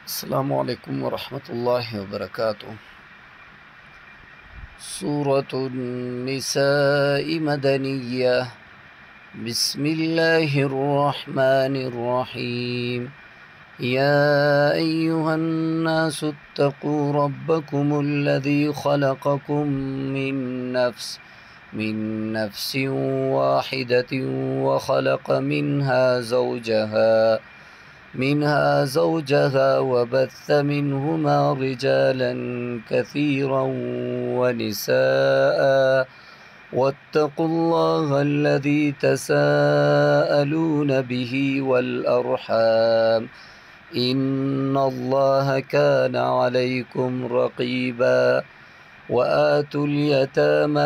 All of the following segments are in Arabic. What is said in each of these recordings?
السلام عليكم ورحمة الله وبركاته. سورة النساء مدنية. بسم الله الرحمن الرحيم. يا أيها الناس اتقوا ربكم الذي خلقكم من نفس واحدة وخلق منها زوجها وبث منهما رجالا كثيرا ونساء. واتقوا الله الذي تساءلون به والأرحام إن الله كان عليكم رقيبا. وآتوا اليتامى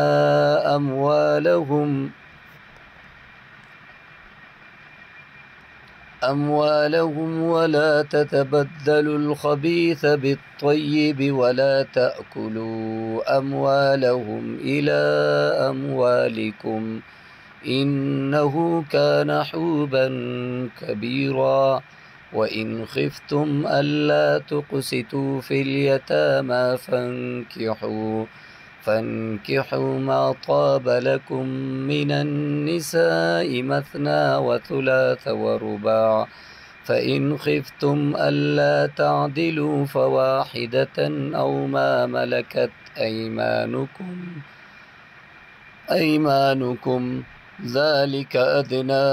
أموالهم ولا تتبدلوا الخبيث بالطيب ولا تأكلوا أموالهم إلى أموالكم إنه كان حوبا كبيرا. وإن خفتم ألا تقسطوا في اليتامى فانكحوا ما طاب لكم من النساء مثنى وثلاث ورباع. فإن خفتم ألا تعدلوا فواحدة أو ما ملكت أيمانكم ذلك أدنى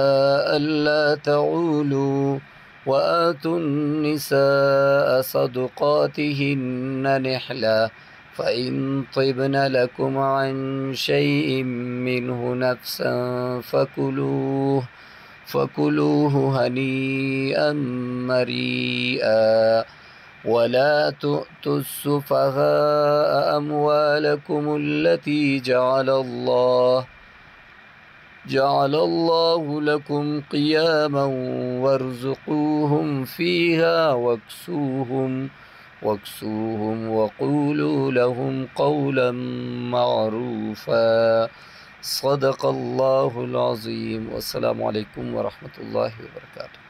ألا تعولوا. وآتوا النساء صدقاتهن نحلة فإن طبن لكم عن شيء منه نفسا فكلوه هنيئا مريئا. ولا تؤتوا السفهاء أموالكم التي جعل الله لكم قياما وارزقوهم فيها واكسوهم وقولوا لهم قولا معروفا. صدق الله العظيم. والسلام عليكم ورحمة الله وبركاته.